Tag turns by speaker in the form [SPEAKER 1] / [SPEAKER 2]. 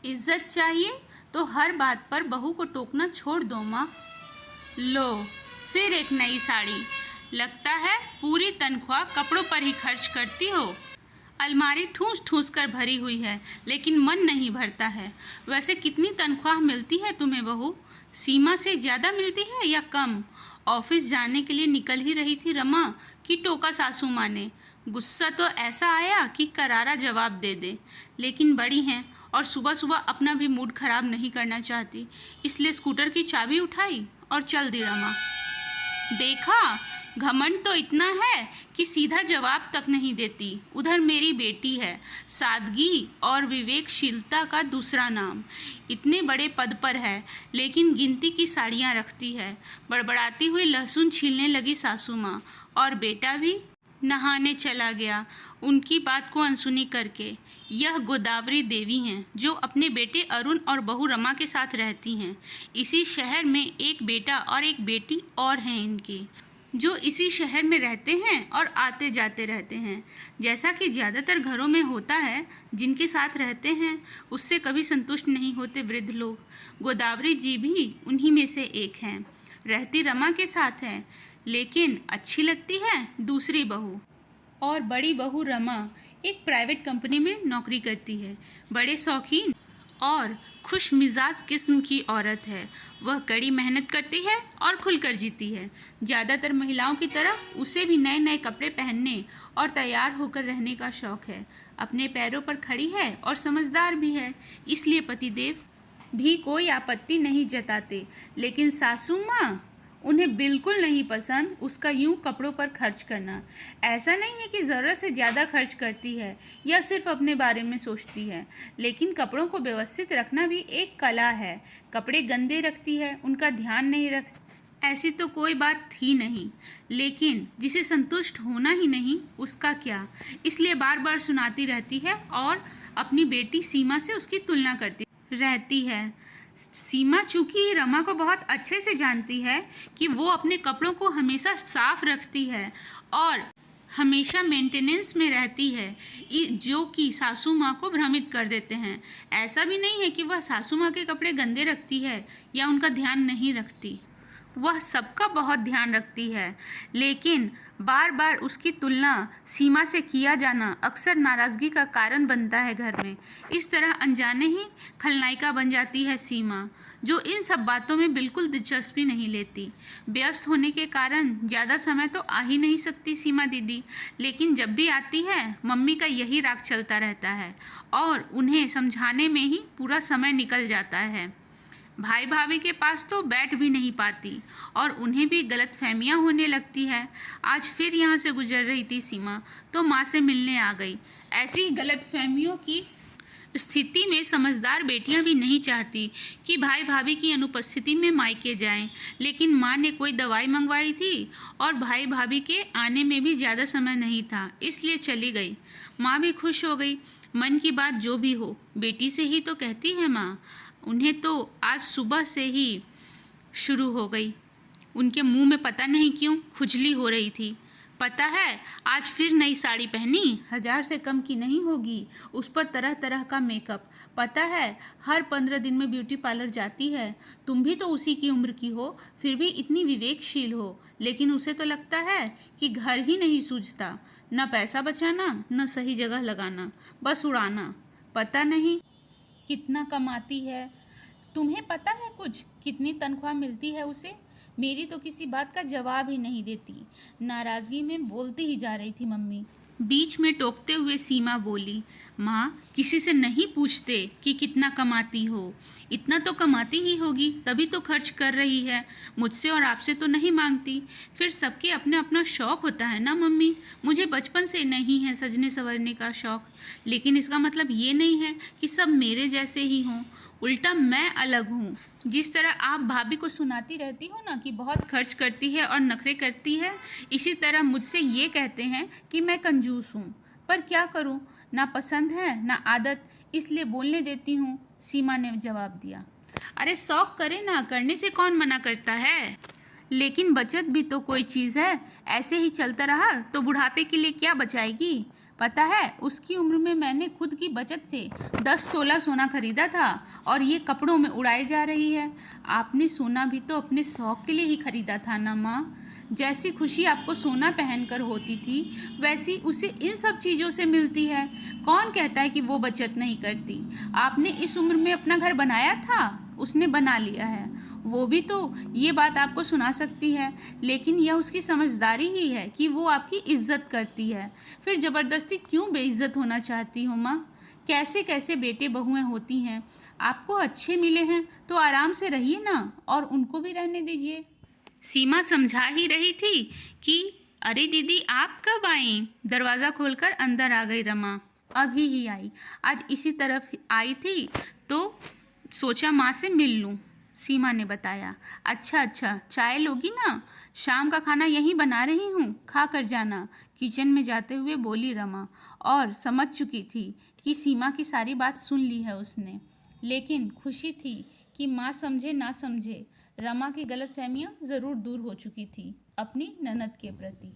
[SPEAKER 1] इज्जत चाहिए तो हर बात पर बहू को टोकना छोड़ दो माँ। लो, फिर एक नई साड़ी। लगता है पूरी तनख्वाह कपड़ों पर ही खर्च करती हो। अलमारी ठूस ठूस कर भरी हुई है, लेकिन मन नहीं भरता है। वैसे कितनी तनख्वाह मिलती है तुम्हें बहू? सीमा से ज़्यादा मिलती है या कम? ऑफिस जाने के लिए निकल ही रही थी रमा कि टोका सासू माँ ने। गुस्सा तो ऐसा आया कि करारा जवाब दे दे, लेकिन बड़ी हैं और सुबह सुबह अपना भी मूड खराब नहीं करना चाहती, इसलिए स्कूटर की चाबी उठाई और चल दी रमा। देखा, घमंड तो इतना है कि सीधा जवाब तक नहीं देती। उधर मेरी बेटी है, सादगी और विवेकशीलता का दूसरा नाम। इतने बड़े पद पर है, लेकिन गिनती की साड़ियाँ रखती है। बड़बड़ाती हुई लहसुन छीलने लगी सासू माँ, और बेटा भी नहाने चला गया उनकी बात को अनसुनी करके। यह गोदावरी देवी हैं, जो अपने बेटे अरुण और बहू रमा के साथ रहती हैं। इसी शहर में एक बेटा और एक बेटी और हैं इनकी, जो इसी शहर में रहते हैं और आते जाते रहते हैं। जैसा कि ज़्यादातर घरों में होता है, जिनके साथ रहते हैं उससे कभी संतुष्ट नहीं होते वृद्ध लोग। गोदावरी जी भी उन्हीं में से एक हैं। रहती रमा के साथ है, लेकिन अच्छी लगती है दूसरी बहू। और बड़ी बहू रमा एक प्राइवेट कंपनी में नौकरी करती है। बड़े शौकीन और खुश मिजाज किस्म की औरत है। वह कड़ी मेहनत करती है और खुलकर जीती है। ज़्यादातर महिलाओं की तरह उसे भी नए नए कपड़े पहनने और तैयार होकर रहने का शौक़ है। अपने पैरों पर खड़ी है और समझदार भी है, इसलिए पतिदेव भी कोई आपत्ति नहीं जताते। लेकिन सासू माँ, उन्हें बिल्कुल नहीं पसंद उसका यूं कपड़ों पर खर्च करना। ऐसा नहीं है कि ज़रूरत से ज़्यादा खर्च करती है या सिर्फ अपने बारे में सोचती है, लेकिन कपड़ों को व्यवस्थित रखना भी एक कला है। कपड़े गंदे रखती है, उनका ध्यान नहीं रख ऐसी तो कोई बात थी नहीं, लेकिन जिसे संतुष्ट होना ही नहीं उसका क्या, इसलिए बार बार सुनाती रहती है और अपनी बेटी सीमा से उसकी तुलना करती रहती है। सीमा चूँकि रमा को बहुत अच्छे से जानती है कि वो अपने कपड़ों को हमेशा साफ रखती है और हमेशा मेंटेनेंस में रहती है, जो कि सासू माँ को भ्रमित कर देते हैं। ऐसा भी नहीं है कि वह सासू माँ के कपड़े गंदे रखती है या उनका ध्यान नहीं रखती, वह सबका बहुत ध्यान रखती है। लेकिन बार बार उसकी तुलना सीमा से किया जाना अक्सर नाराज़गी का कारण बनता है घर में। इस तरह अनजाने ही खलनायिका बन जाती है सीमा, जो इन सब बातों में बिल्कुल दिलचस्पी नहीं लेती। व्यस्त होने के कारण ज़्यादा समय तो आ ही नहीं सकती सीमा दीदी, लेकिन जब भी आती है मम्मी का यही राग चलता रहता है और उन्हें समझाने में ही पूरा समय निकल जाता है। भाई भाभी के पास तो बैठ भी नहीं पाती और उन्हें भी गलतफहमियां होने लगती है। आज फिर यहाँ से गुजर रही थी सीमा तो माँ से मिलने आ गई। ऐसी गलतफहमियों की स्थिति में समझदार बेटियां भी नहीं चाहती कि भाई भाभी की अनुपस्थिति में मायके जाएं, लेकिन माँ ने कोई दवाई मंगवाई थी और भाई भाभी के आने में भी ज़्यादा समय नहीं था, इसलिए चली गई। माँ भी खुश हो गई। मन की बात जो भी हो, बेटी से ही तो कहती है माँ। उन्हें तो आज सुबह से ही शुरू हो गई। उनके मुंह में पता नहीं क्यों खुजली हो रही थी। पता है, आज फिर नई साड़ी पहनी, 1000 से कम की नहीं होगी। उस पर तरह तरह का मेकअप। पता है, हर 15 दिन में ब्यूटी पार्लर जाती है। तुम भी तो उसी की उम्र की हो, फिर भी इतनी विवेकशील हो। लेकिन उसे तो लगता है कि घर ही नहीं सूझता, न पैसा बचाना न सही जगह लगाना, बस उड़ाना। पता नहीं कितना कमाती है। तुम्हें पता है कुछ कितनी तनख्वाह मिलती है उसे? मेरी तो किसी बात का जवाब ही नहीं देती। नाराज़गी में बोलती ही जा रही थी मम्मी। बीच में टोकते हुए सीमा बोली, माँ, किसी से नहीं पूछते कि कितना कमाती हो। इतना तो कमाती ही होगी, तभी तो खर्च कर रही है। मुझसे और आपसे तो नहीं मांगती। फिर सबके अपना अपना शौक़ होता है ना मम्मी। मुझे बचपन से नहीं है सजने संवरने का शौक़, लेकिन इसका मतलब ये नहीं है कि सब मेरे जैसे ही हों। उल्टा मैं अलग हूँ। जिस तरह आप भाभी को सुनाती रहती हो ना कि बहुत खर्च करती है और नखरे करती है, इसी तरह मुझसे ये कहते हैं कि मैं कंजूस हूँ। पर क्या करूँ, ना पसंद है ना आदत, इसलिए बोलने देती हूँ, सीमा ने जवाब दिया। अरे शौक करे ना, करने से कौन मना करता है, लेकिन बचत भी तो कोई चीज़ है। ऐसे ही चलता रहा तो बुढ़ापे के लिए क्या बचाएगी। पता है, उसकी उम्र में मैंने खुद की बचत से 10 तोला सोना खरीदा था और ये कपड़ों में उड़ाई जा रही है। आपने सोना भी तो अपने शौक के लिए ही खरीदा था ना माँ। जैसी खुशी आपको सोना पहनकर होती थी वैसी उसे इन सब चीज़ों से मिलती है। कौन कहता है कि वो बचत नहीं करती। आपने इस उम्र में अपना घर बनाया था, उसने बना लिया है। वो भी तो ये बात आपको सुना सकती है, लेकिन यह उसकी समझदारी ही है कि वो आपकी इज्जत करती है। फिर ज़बरदस्ती क्यों बेइज्जत होना चाहती हो माँ। कैसे कैसे बेटे बहुएं होती हैं। आपको अच्छे मिले हैं तो आराम से रहिए ना, और उनको भी रहने दीजिए। सीमा समझा ही रही थी कि अरे दीदी, आप कब आई। दरवाज़ा खोलकर अंदर आ गई रमा। अभी ही आई, आज इसी तरफ आई थी तो सोचा माँ से मिल लूँ, सीमा ने बताया। अच्छा अच्छा, चाय लोगी ना, शाम का खाना यहीं बना रही हूँ, खा कर जाना, किचन में जाते हुए बोली रमा। और समझ चुकी थी कि सीमा की सारी बात सुन ली है उसने, लेकिन खुशी थी कि माँ समझे ना समझे रमा की गलतफहमियाँ ज़रूर दूर हो चुकी थी अपनी ननद के प्रति।